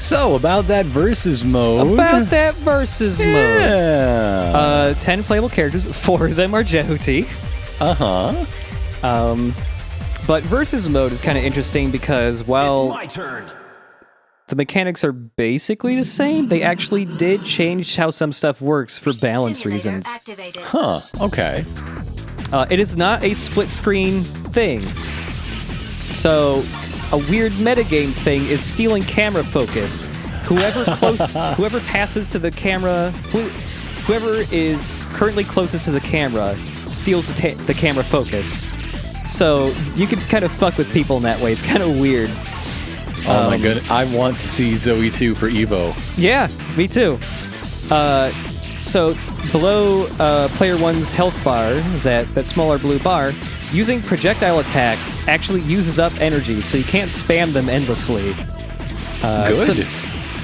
So, about that versus mode. About that versus Yeah. mode. 10 playable characters. 4 of them are Jehuti. But versus mode is kind of interesting because while It's my turn. the mechanics are basically the same, they actually did change how some stuff works for balance reasons. Huh, okay. It is not a split screen thing. So, a weird metagame thing is stealing camera focus. Whoever passes to the camera, whoever is currently closest to the camera steals the camera focus. So you can kind of fuck with people in that way. It's kind of weird. Oh my goodness, I want to see Zoe 2 for Evo. Yeah, me too. So below player 1's health bar, is that smaller blue bar, using projectile attacks actually uses up energy, so you can't spam them endlessly. Good. So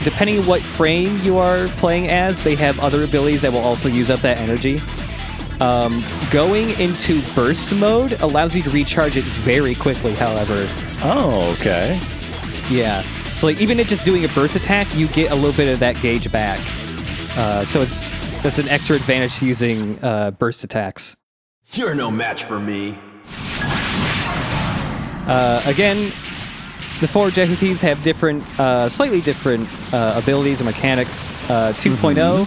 depending on what frame you are playing as, they have other abilities that will also use up that energy. Going into burst mode allows you to recharge it very quickly, however. Oh, okay. Yeah. So like even just doing a burst attack, you get a little bit of that gauge back. So that's an extra advantage to using burst attacks. You're no match for me. Again, the 4 Jehutis have different, slightly different abilities and mechanics. 2.0,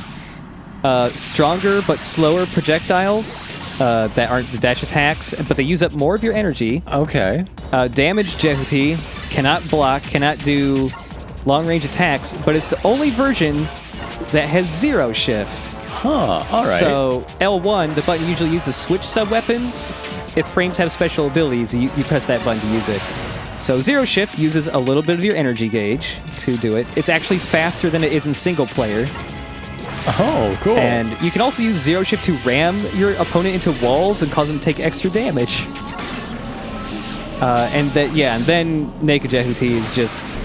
stronger but slower projectiles that aren't the dash attacks, but they use up more of your energy. Okay. Damaged Jehuti cannot block, cannot do long-range attacks, but it's the only version that has zero shift. Huh, alright. So L1, the button usually uses switch sub-weapons. If frames have special abilities, you press that button to use it. So zero shift uses a little bit of your energy gauge to do it. It's actually faster than it is in single player. Oh, cool. And you can also use zero shift to ram your opponent into walls and cause them to take extra damage. And then Naked Jehuti is just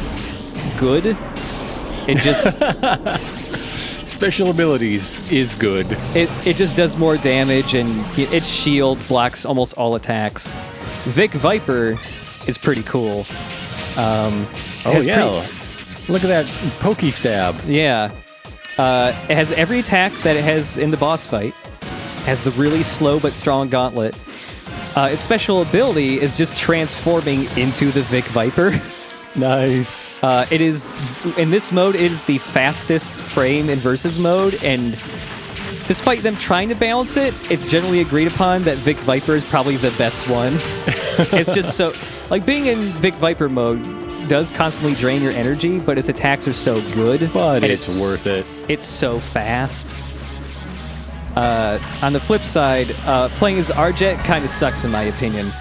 good. It just Special abilities is good. it just does more damage, and its shield blocks almost all attacks. Vic Viper is pretty cool. Look at that pokey stab. Yeah. It has every attack that it has in the boss fight. It has the really slow but strong gauntlet. Its special ability is just transforming into the Vic Viper. Nice. It is, in this mode, it is the fastest frame in versus mode, and despite them trying to balance it, it's generally agreed upon that Vic Viper is probably the best one. It's just so, like, being in Vic Viper mode does constantly drain your energy, but its attacks are so good. But it's worth it. It's so fast. On the flip side, playing as Arjet kind of sucks in my opinion.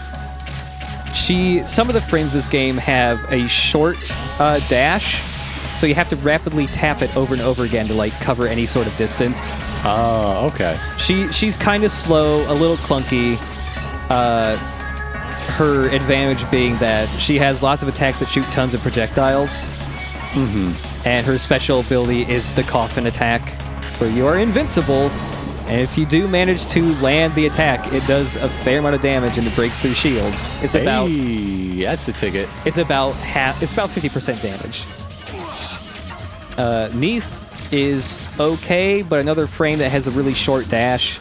Some of the frames of this game have a short dash, so you have to rapidly tap it over and over again to like cover any sort of distance. Oh, okay. She's kind of slow, a little clunky. Her advantage being that she has lots of attacks that shoot tons of projectiles. And her special ability is the coffin attack, where you are invincible. And if you do manage to land the attack, it does a fair amount of damage and it breaks through shields. It's about that's the ticket. It's about 50% damage. Neath is okay, but another frame that has a really short dash.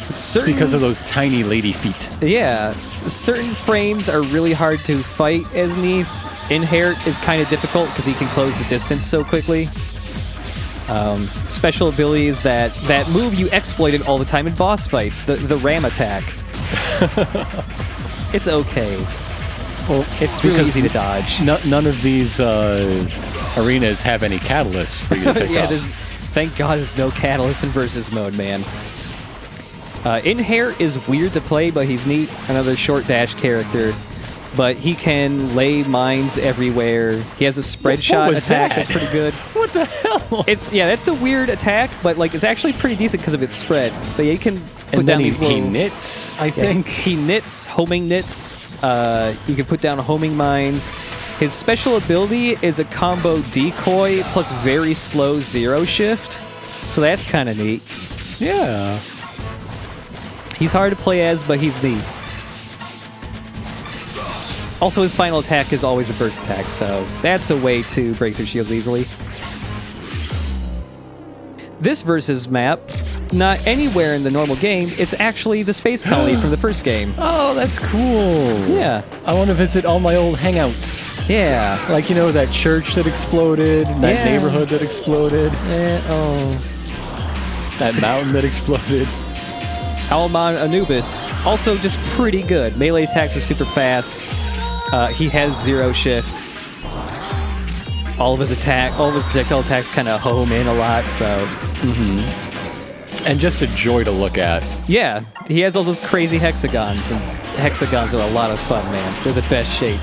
It's because of those tiny lady feet. Yeah, certain frames are really hard to fight as Neath. Inherit is kind of difficult because he can close the distance so quickly. Special abilities that move you exploited all the time in boss fights. The ram attack. It's okay. Well, it's really easy to dodge. None of these arenas have any catalysts for you to pick up. Thank God there's no catalyst in versus mode, man. Inherit is weird to play, but he's neat. Another short dash character. But he can lay mines everywhere. He has a spread shot attack that's pretty good. What the hell? That's a weird attack, but like it's actually pretty decent because of its spread. But yeah, you can put down these little... he knits, I think. He knits, homing knits. You can put down homing mines. His special ability is a combo decoy plus very slow zero shift. So that's kind of neat. Yeah. He's hard to play as, but he's neat. Also, his final attack is always a burst attack, so that's a way to break through shields easily. This versus map, not anywhere in the normal game, it's actually the space colony from the first game. Oh, that's cool. Yeah. I want to visit all my old hangouts. Yeah. Like, you know, that church that exploded, and that neighborhood that exploded. That mountain that exploded. Almon Anubis, also just pretty good. Melee attacks are super fast. He has zero shift. All of his projectile attacks kind of home in a lot, so... And just a joy to look at. Yeah, he has all those crazy hexagons, and hexagons are a lot of fun, man. They're the best shape.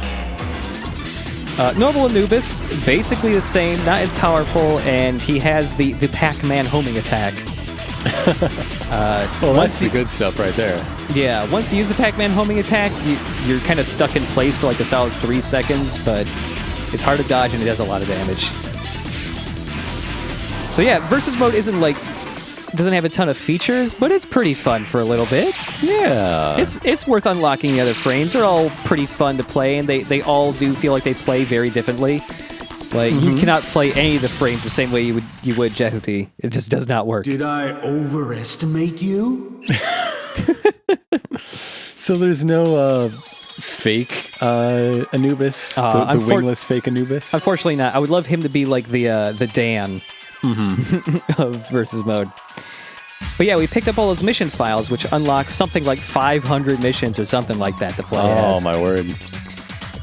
Normal Anubis, basically the same, not as powerful, and he has the Pac-Man homing attack. Well, that's the good stuff right there. Yeah, once you use the Pac-Man homing attack, you're kind of stuck in place for like a solid 3 seconds, but it's hard to dodge and it does a lot of damage. So yeah, versus mode doesn't have a ton of features, but it's pretty fun for a little bit. Yeah. It's worth unlocking the other frames. They're all pretty fun to play, and they all do feel like they play very differently. Like, you cannot play any of the frames the same way you would Jehuti. It just does not work. Did I overestimate you? So there's no fake Anubis, the wingless fake Anubis? Unfortunately not. I would love him to be like the Dan of versus mode. But yeah, we picked up all those mission files, which unlock something like 500 missions or something like that to play as. Oh, my word.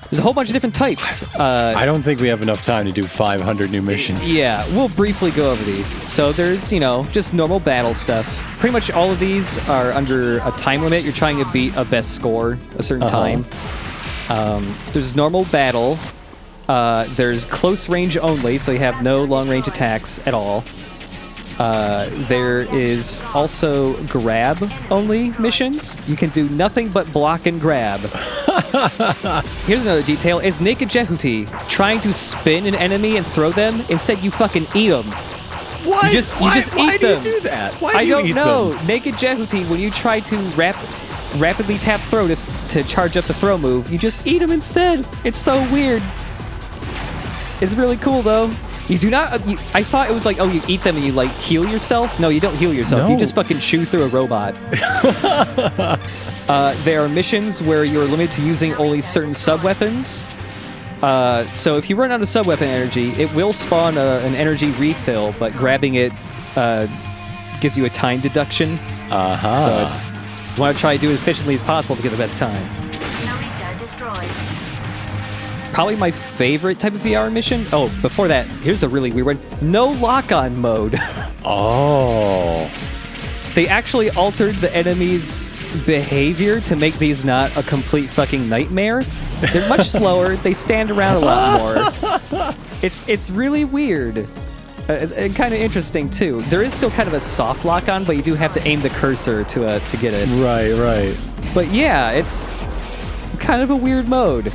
There's a whole bunch of different types. I don't think we have enough time to do 500 new missions. Yeah, we'll briefly go over these. So there's, just normal battle stuff. Pretty much all of these are under a time limit. You're trying to beat a best score a certain time. There's normal battle. There's close range only, so you have no long range attacks at all. There is also grab only missions. You can do nothing but block and grab. Here's another detail. Is Naked Jehuti trying to spin an enemy and throw them? Instead, you fucking eat them. What? You just Why eat do them. you do that? Why I do you don't eat know. them? Naked Jehuti, when you try to rapidly tap throw to charge up the throw move, you just eat them instead. It's so weird. It's really cool, though. You do not... I thought it was like, oh, you eat them and you, heal yourself? No, you don't heal yourself. No. You just fucking chew through a robot. There are missions where you're limited to using only certain sub-weapons. So if you run out of sub-weapon energy, it will spawn an energy refill, but grabbing it gives you a time deduction. So you want to try to do it as efficiently as possible to get the best time. Narita destroyed. Probably my favorite type of VR mission. Oh, before that, here's a really weird one. No lock-on mode. Oh. They actually altered the enemy's behavior to make these not a complete fucking nightmare. They're much slower. They stand around a lot more. It's really weird. And kind of interesting, too. There is still kind of a soft lock-on, but you do have to aim the cursor to get it. Right. But yeah, it's kind of a weird mode.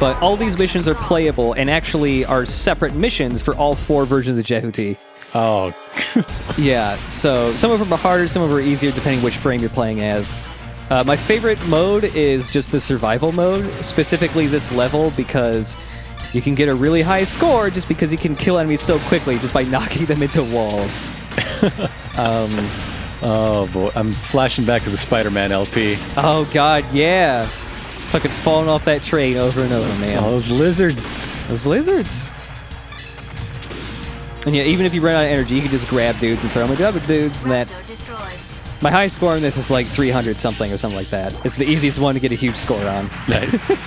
But all these missions are playable and actually are separate missions for all 4 versions of Jehuti. Oh. Yeah, so some of them are harder, some of them are easier, depending which frame you're playing as. My favorite mode is just the survival mode, specifically this level, because you can get a really high score just because you can kill enemies so quickly just by knocking them into walls. Oh, boy. I'm flashing back to the Spider-Man LP. Oh, God, yeah. Fucking falling off that train over and over, man. Those lizards. Those lizards. And yeah, even if you run out of energy, you can just grab dudes and throw them into other dudes, and that... Destroyed. My high score on this is like 300 something or something like that. It's the easiest one to get a huge score on. Nice.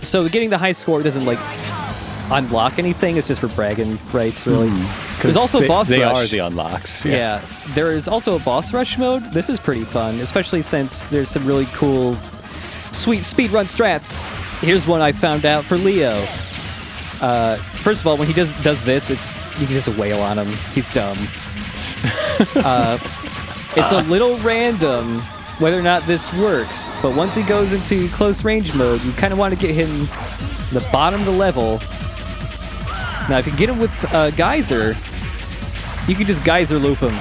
So getting the high score doesn't unlock anything. It's just for bragging rights, really. There's also boss rush. They are the unlocks. Yeah. There is also a boss rush mode. This is pretty fun, especially since there's some really cool, sweet speedrun strats. Here's one I found out for Leo. First of all, when he does this, you can just wail on him. He's dumb. It's a little random whether or not this works, but once he goes into close range mode, you kind of want to get him the bottom of the level. Now, if you get him with Geyser, you can just Geyser loop him.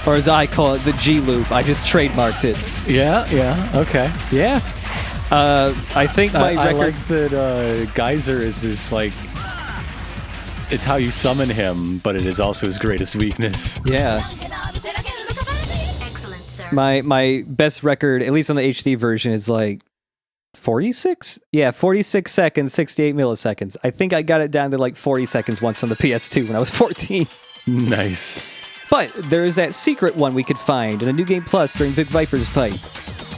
Or as I call it, the G loop. I just trademarked it. Yeah, okay. Yeah. I think my I record... like that Geyser is this, like... It's how you summon him, but it is also his greatest weakness. Yeah. Excellent, sir. My best record, at least on the HD version, is like 46? Yeah, 46 seconds, 68 milliseconds. I think I got it down to like 40 seconds once on the PS2 when I was 14. Nice. But there is that secret one we could find in a New Game Plus during Vic Viper's fight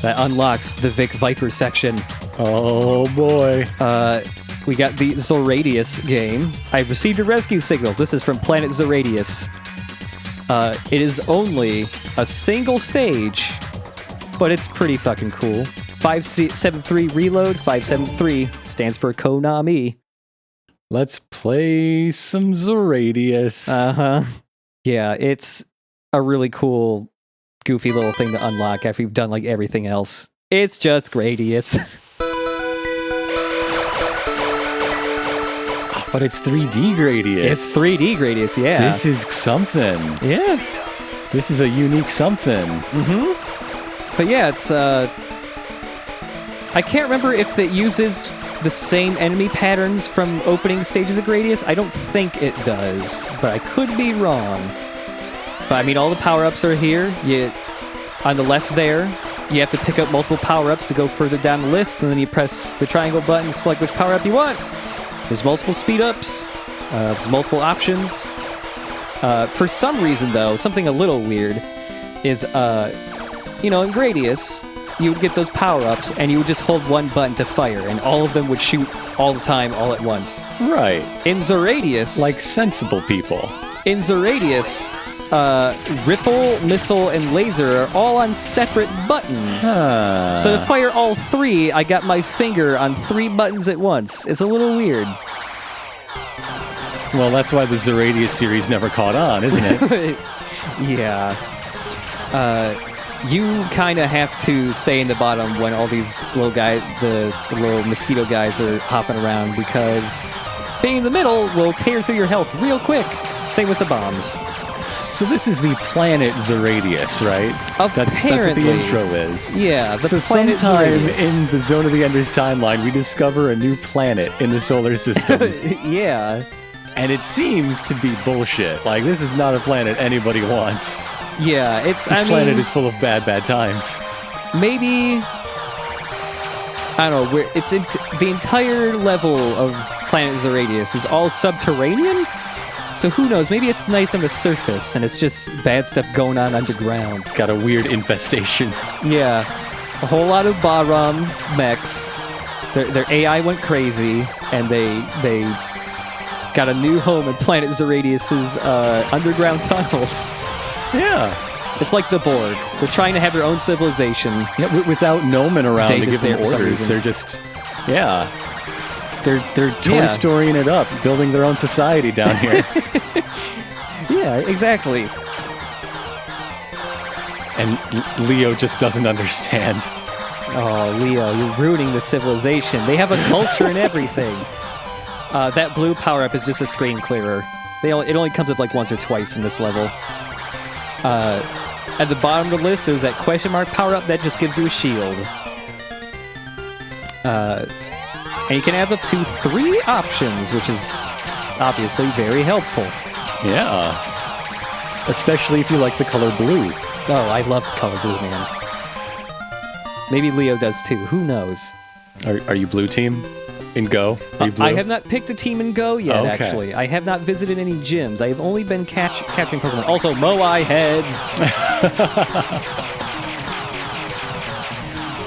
that unlocks the Vic Viper section. Oh boy. We got the Zoradius game. I received a rescue signal. This is from Planet Zeradius. It is only a single stage, but it's pretty fucking cool. 573 reload. 573 stands for Konami. Let's play some Zoradius. Uh-huh. Yeah, it's a really cool, goofy little thing to unlock after you've done like everything else. It's just Gradius. But it's 3D Gradius. It's 3D Gradius, yeah. This is something. Yeah. This is a unique something. Mm-hmm. But yeah, it's I can't remember if it uses the same enemy patterns from opening stages of Gradius. I don't think it does, but I could be wrong. But I mean, all the power-ups are here. On the left there, you have to pick up multiple power-ups to go further down the list, and then you press the triangle button to select which power-up you want. There's multiple speed-ups. There's multiple options. For some reason, though, something a little weird is, in Gradius, you would get those power-ups, and you would just hold one button to fire, and all of them would shoot all the time, all at once. Right. In Zeradius... Like sensible people. In Zeradius, Ripple, Missile, and Laser are all on separate buttons. So to fire all three, I got my finger on 3 buttons at once. It's a little weird. Well, that's why the Zeradius series never caught on, isn't it? Yeah. You kind of have to stay in the bottom when all these little guys, the little mosquito guys are hopping around, because being in the middle will tear through your health real quick. Same with the bombs. So this is the planet Zeradius, right? That's what the intro is. Yeah, the so planet sometime Zeradius. in the Zone of the Enders timeline, we discover a new planet in the solar system. Yeah. And it seems to be bullshit. Like, this is not a planet anybody wants. Yeah, This planet is full of bad times. Maybe... I don't know, the entire level of Planet Zeradius is all subterranean? So who knows, maybe it's nice on the surface, and it's just bad stuff going on underground. Got a weird infestation. Yeah, a whole lot of Bahram mechs. Their AI went crazy, and they got a new home in Planet Zeradius' underground tunnels. Yeah. It's like the Borg. They're trying to have their own civilization. Yeah, without Nomen around to Data's give them there for some orders. reason. They're just... Yeah. They're Toy Storying it up, building their own society down here. Yeah, exactly. And Leo just doesn't understand. Oh, Leo, you're ruining the civilization. They have a culture and everything. That blue power-up is just a screen clearer. It only comes up like once or twice in this level. At the bottom of the list, there's that question mark power-up that just gives you a shield. And you can have up to 3 options, which is obviously very helpful. Yeah. Especially if you like the color blue. Oh, I love the color blue, man. Maybe Leo does too. Who knows? Are you blue team in Go? Are you blue? I have not picked a team in Go yet, Okay. actually. I have not visited any gyms. I have only been capturing Pokemon. Also, Moai heads!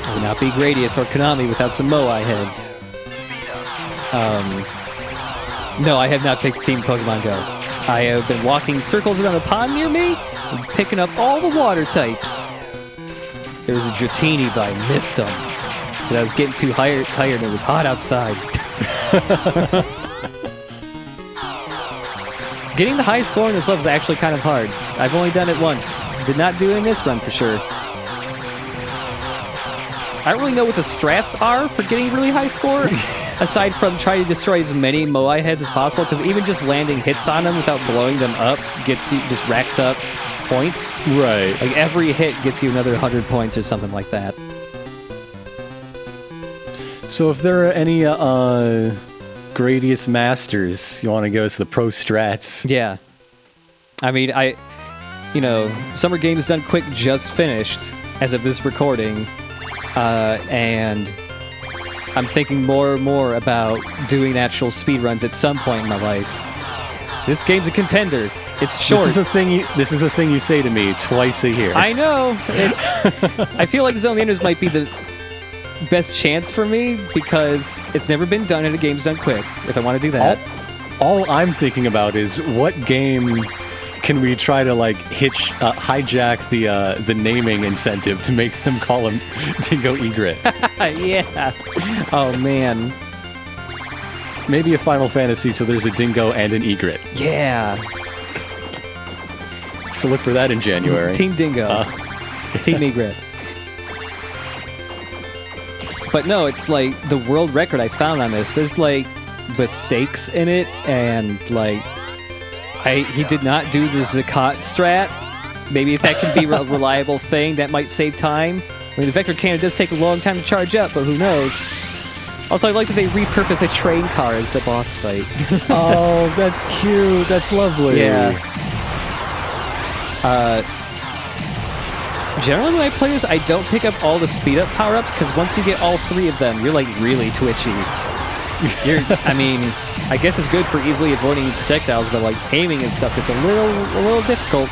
I would not be Gradius or Konami without some Moai heads. No, I have not picked Team Pokemon Go. I have been walking circles around a pond near me and picking up all the water types. There was a Dratini, but I missed him. But I was getting too tired and it was hot outside. Getting the high score in this level is actually kind of hard. I've only done it once. Did not do it in this run for sure. I don't really know what the strats are for getting really high score, aside from trying to destroy as many Moai heads as possible, because even just landing hits on them without blowing them up just racks up points. Right. Like every hit gets you another 100 points or something like that. So if there are any Gradius Masters, you want to go to the Pro Strats. Yeah. I mean, Summer Games Done Quick just finished as of this recording, and I'm thinking more and more about doing actual speedruns at some point in my life. This game's a contender. It's short. This is a thing you say to me twice a year. I know. I feel like Zone of the Enders might be the best chance for me because it's never been done in a Games Done Quick. If I want to do that, all I'm thinking about is what game can we try to hijack the naming incentive to make them call him Dingo Egret? Yeah. Oh man. Maybe a Final Fantasy so there's a Dingo and an Egret. Yeah. So look for that in January. Team Dingo. Team Egret. But no, it's like the world record I found on this. There's like mistakes in it, and he did not do the Zakat strat. Maybe if that can be a reliable thing, that might save time. I mean, the vector cannon does take a long time to charge up, but who knows? Also, I like that they repurpose a train car as the boss fight. Oh, that's cute. That's lovely. Yeah. Generally, when I play this, I don't pick up all the speed-up power-ups, because once you get all 3 of them, you're, really twitchy. I guess it's good for easily avoiding projectiles, but, aiming and stuff is a little difficult.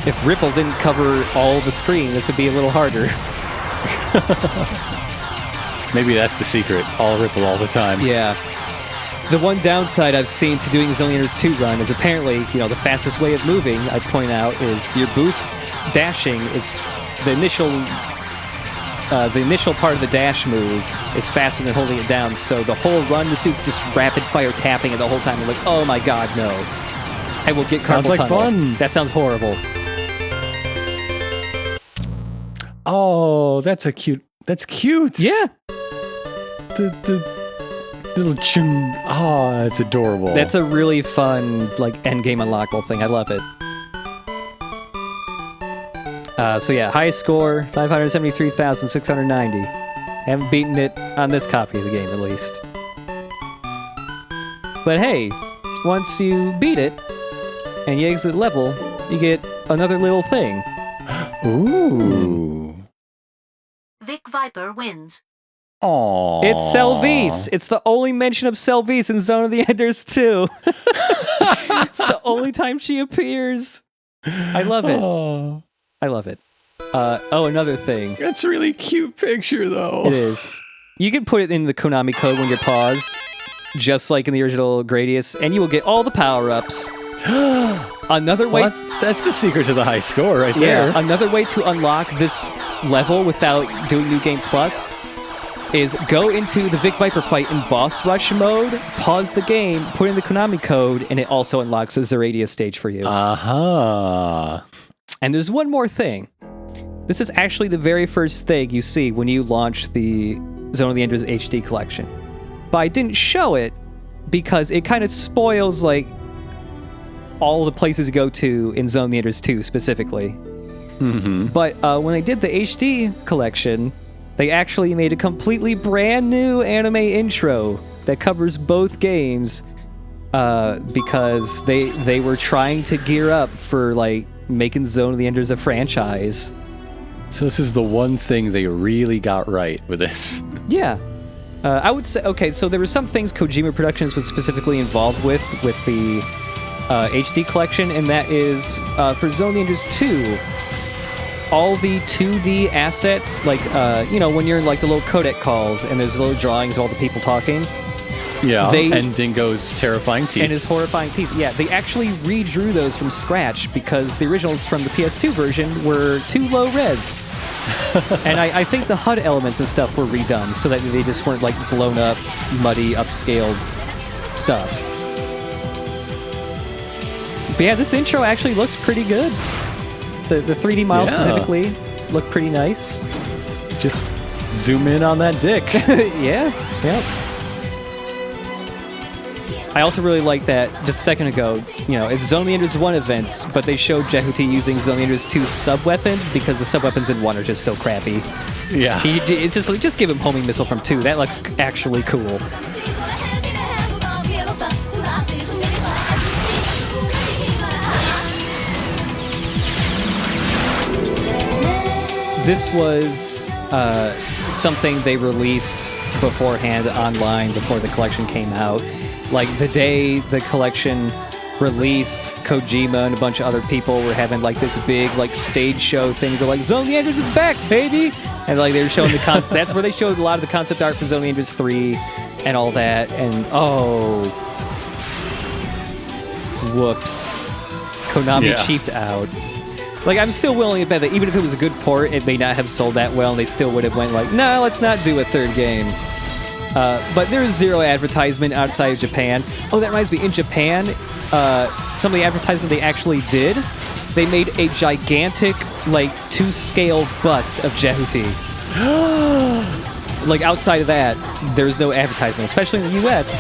If Ripple didn't cover all the screen, this would be a little harder. Maybe that's the secret. All Ripple all the time. Yeah. The one downside I've seen to doing Zone of the Enders 2 run is apparently, the fastest way of moving, I point out, is your boost dashing is the initial part of the dash move is faster than holding it down, so the whole run, this dude's just rapid fire tapping it the whole time. I'm like, oh my god, no. I will get carpal Sounds like tunnel. fun. That sounds horrible. Oh, that's cute. Yeah. The little chung. Oh, it's adorable. That's a really fun, endgame unlockable thing. I love it. So yeah, highest score, 573,690. Haven't beaten it on this copy of the game, at least. But hey, once you beat it, and you exit level, you get another little thing. Ooh. Vic Viper wins. Aww. It's Zeradius. It's the only mention of Zeradius in Zone of the Enders 2. It's the only time she appears. I love it. Oh. I love it. Another thing. That's a really cute picture, though. It is. You can put it in the Konami code when you're paused, just like in the original Gradius, and you will get all the power-ups. Another way... that's the secret to the high score right there. Yeah, another way to unlock this level without doing New Game Plus is go into the Vic Viper fight in boss rush mode, pause the game, put in the Konami code, and it also unlocks a Zeradius stage for you. And there's one more thing. This is actually the very first thing you see when you launch the Zone of the Enders HD collection. But I didn't show it because it kind of spoils, all the places you go to in Zone of the Enders 2 specifically. Mm-hmm. But when they did the HD collection, they actually made a completely brand new anime intro that covers both games because they were trying to gear up for making Zone of the Enders a franchise. So this is the one thing they really got right with this. Yeah. I would say, okay, so there were some things Kojima Productions was specifically involved with the HD collection, and that is, for Zone of the Enders 2, all the 2D assets, when you're in, the little codec calls, and there's little drawings of all the people talking. Yeah, and Dingo's terrifying teeth. And his horrifying teeth. Yeah, they actually redrew those from scratch because the originals from the PS2 version were too low res. And I think the HUD elements and stuff were redone so that they just weren't blown up, muddy, upscaled stuff. But yeah, this intro actually looks pretty good. The 3D models specifically look pretty nice. Just zoom in on that dick. Yeah, yep. I also really like that just a second ago, it's Zone of the Enders 1 events, but they showed Jehuti using Zone of the Enders 2 sub-weapons because the sub-weapons in 1 are just so crappy. Yeah. It's just like, just give him homing missile from 2. That looks actually cool. This was something they released beforehand online before the collection came out. Like the day the collection released, Kojima and a bunch of other people were having like this big like stage show thing. They're like, Zone of the Enders is back, baby! And like they were showing the that's where they showed a lot of the concept art for Zone of the Enders 3 and all that. And whoops. Konami cheaped out. Like, I'm still willing to bet that even if it was a good port, it may not have sold that well, and they still would have went like, no, let's not do a third game. But there is zero advertisement outside of Japan. Oh, that reminds me, in Japan, some of the advertisement they actually did, they made a gigantic, like, 2-scale bust of Jehuti. Like, outside of that, there's no advertisement, especially in the US.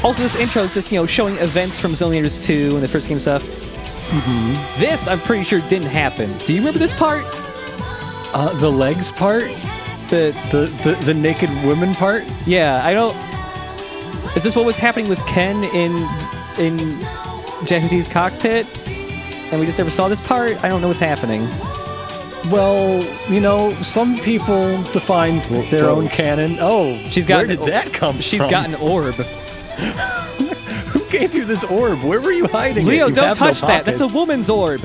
Also, this intro is just, showing events from Zone of the Enders 2 and the first game stuff. Mm-hmm. This, I'm pretty sure, didn't happen. Do you remember this part? The legs part? The naked women part? Yeah, I don't... Is this what was happening with Ken in Jehuti's cockpit? And we just never saw this part? I don't know what's happening. Well, some people define their own canon. Oh, where did that come from? She's got an orb. Who gave you this orb? Where were you hiding Leo, it? don't touch that. That's a woman's orb.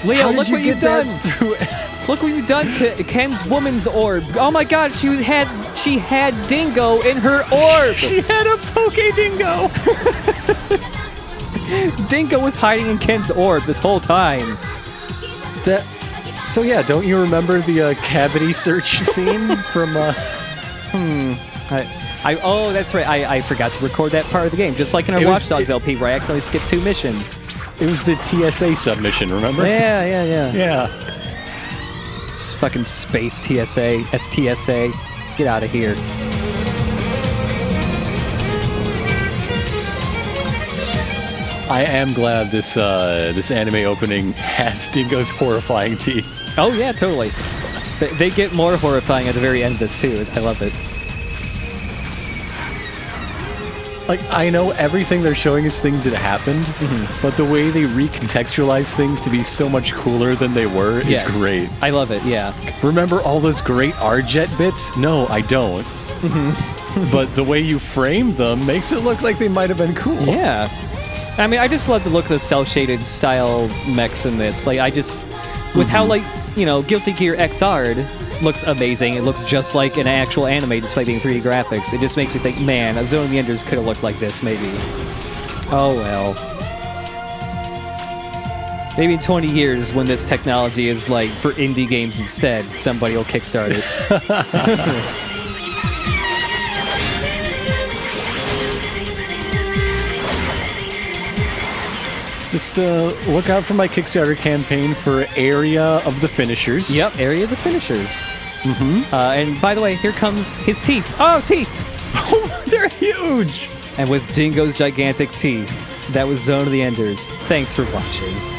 Leo, look what you've done. Look what you've done to Ken's woman's orb. Oh my god, she had Dingo in her orb. She had a Poke Dingo. Dingo was hiding in Ken's orb this whole time. So yeah, don't you remember the cavity search scene from? Oh, that's right. I forgot to record that part of the game, just like in our Watch Dogs LP, where I accidentally skipped 2 missions. It was the TSA submission, remember? Yeah. It's fucking space TSA, STSA. Get out of here. I am glad this anime opening has Dingo's horrifying teeth. Oh yeah, totally. They get more horrifying at the very end of this too. I love it. Like, I know everything they're showing is things that happened, but the way they recontextualize things to be so much cooler than they were is great. I love it, yeah. Remember all those great R-Jet bits? No, I don't. But the way you framed them makes it look like they might have been cool. Yeah. I mean, I just love the look of the cel-shaded style mechs in this. Like, I just... With how, like, Guilty Gear XR'd looks amazing. It looks just like an actual anime despite being 3D graphics. It just makes me think, man, a Zone of the Enders could have looked like this, maybe. Oh, well. Maybe in 20 years, when this technology is, like, for indie games instead, somebody will kickstart it. Just look out for my Kickstarter campaign for Area of the Finishers. Yep, Area of the Finishers. And by the way, here comes his teeth. Oh, teeth! Oh, they're huge! And with Dingo's gigantic teeth, that was Zone of the Enders. Thanks for watching.